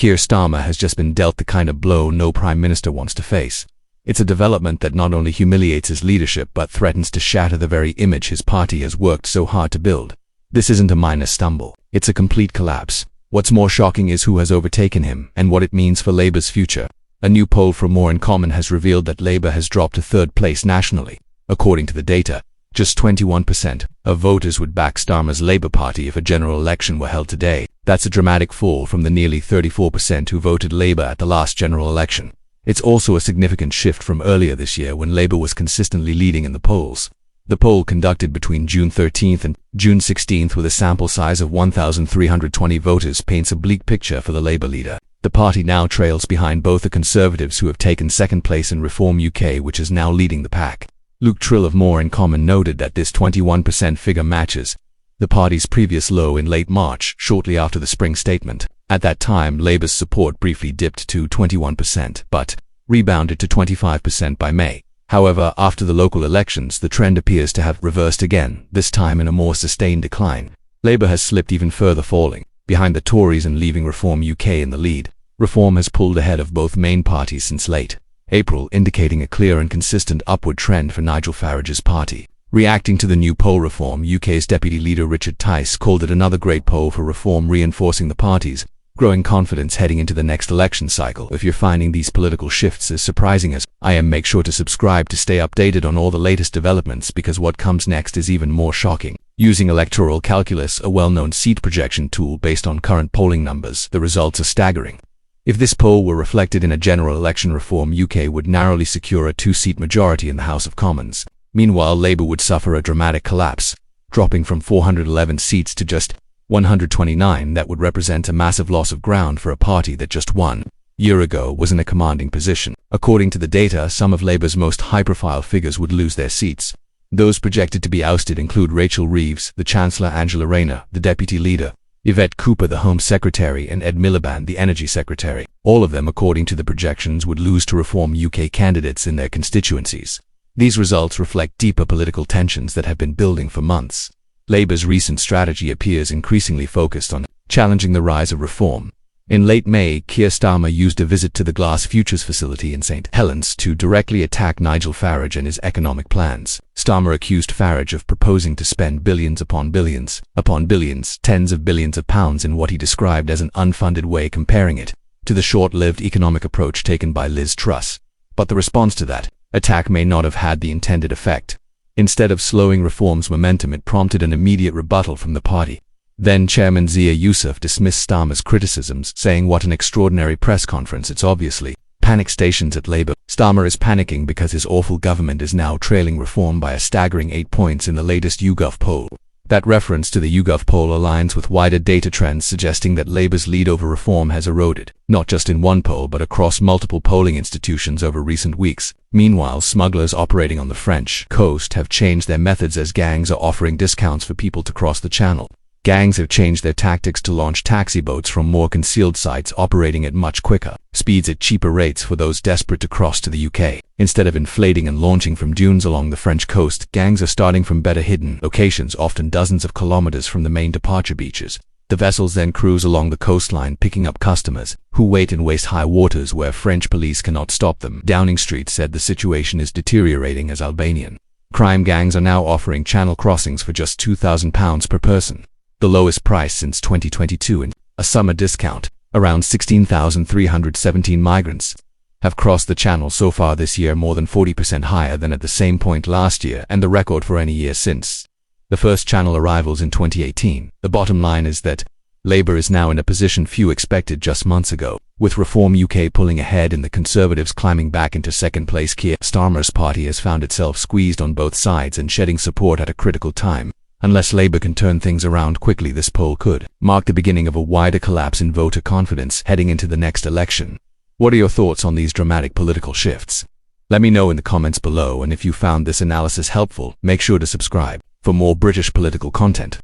Keir Starmer has just been dealt the kind of blow no Prime Minister wants to face. It's a development that not only humiliates his leadership but threatens to shatter the very image his party has worked so hard to build. This isn't a minor stumble. It's a complete collapse. What's more shocking is who has overtaken him and what it means for Labour's future. A new poll from More in Common has revealed that Labour has dropped to third place nationally. According to the data, just 21% of voters would back Starmer's Labour Party if a general election were held today. That's a dramatic fall from the nearly 34% who voted Labour at the last general election. It's also a significant shift from earlier this year when Labour was consistently leading in the polls. The poll, conducted between June 13th and June 16th with a sample size of 1,320 voters, paints a bleak picture for the Labour leader. The party now trails behind both the Conservatives, who have taken second place, and Reform UK, which is now leading the pack. Luke Trill of More in Common noted that this 21% figure matches the party's previous low in late March, shortly after the spring statement. At that time, Labour's support briefly dipped to 21%, but rebounded to 25% by May. However, after the local elections, the trend appears to have reversed again, this time in a more sustained decline. Labour has slipped even further, falling behind the Tories and leaving Reform UK in the lead. Reform has pulled ahead of both main parties since late April, indicating a clear and consistent upward trend for Nigel Farage's party. Reacting to the new poll, Reform UK's deputy leader Richard Tice called it another great poll for Reform, reinforcing the party's growing confidence heading into the next election cycle. If you're finding these political shifts as surprising as I am, make sure to subscribe to stay updated on all the latest developments, because what comes next is even more shocking. Using electoral calculus, a well-known seat projection tool based on current polling numbers, the results are staggering. If this poll were reflected in a general election, Reform UK would narrowly secure a two-seat majority in the House of Commons. Meanwhile, Labour would suffer a dramatic collapse, dropping from 411 seats to just 129. That would represent a massive loss of ground for a party that just 1 year ago was in a commanding position. According to the data, some of Labour's most high-profile figures would lose their seats. Those projected to be ousted include Rachel Reeves, the Chancellor; Angela Rayner, the Deputy Leader; Yvette Cooper, the Home Secretary; and Ed Miliband, the Energy Secretary. All of them, according to the projections, would lose to Reform UK candidates in their constituencies. These results reflect deeper political tensions that have been building for months. Labour's recent strategy appears increasingly focused on challenging the rise of Reform. In late May, Keir Starmer used a visit to the Glass Futures facility in St Helens to directly attack Nigel Farage and his economic plans. Starmer accused Farage of proposing to spend billions upon billions, tens of billions of pounds in what he described as an unfunded way, comparing it to the short-lived economic approach taken by Liz Truss. But the response to that attack may not have had the intended effect. Instead of slowing Reform's momentum, it prompted an immediate rebuttal from the party. Then Chairman Zia Yousaf dismissed Starmer's criticisms, saying, "What an extraordinary press conference. It's obviously panic stations at Labour. Starmer is panicking because his awful government is now trailing Reform by a staggering 8 points in the latest YouGov poll." That reference to the YouGov poll aligns with wider data trends suggesting that Labour's lead over Reform has eroded, not just in one poll but across multiple polling institutions over recent weeks. Meanwhile, smugglers operating on the French coast have changed their methods as gangs are offering discounts for people to cross the channel. Gangs have changed their tactics to launch taxi boats from more concealed sites, operating at much quicker speeds at cheaper rates for those desperate to cross to the UK. Instead of inflating and launching from dunes along the French coast, gangs are starting from better hidden locations, often dozens of kilometers from the main departure beaches. The vessels then cruise along the coastline, picking up customers who wait in waist-high waters where French police cannot stop them. Downing Street said the situation is deteriorating as Albanian crime gangs are now offering channel crossings for just £2,000 per person, the lowest price since 2022, and a summer discount. Around 16,317 migrants have crossed the channel so far this year, more than 40% higher than at the same point last year, and the record for any year since the first channel arrivals in 2018. The bottom line is that Labour is now in a position few expected just months ago. With Reform UK pulling ahead and the Conservatives climbing back into second place, Keir Starmer's party has found itself squeezed on both sides and shedding support at a critical time. Unless Labour can turn things around quickly, this poll could mark the beginning of a wider collapse in voter confidence heading into the next election. What are your thoughts on these dramatic political shifts? Let me know in the comments below, and if you found this analysis helpful, make sure to subscribe for more British political content.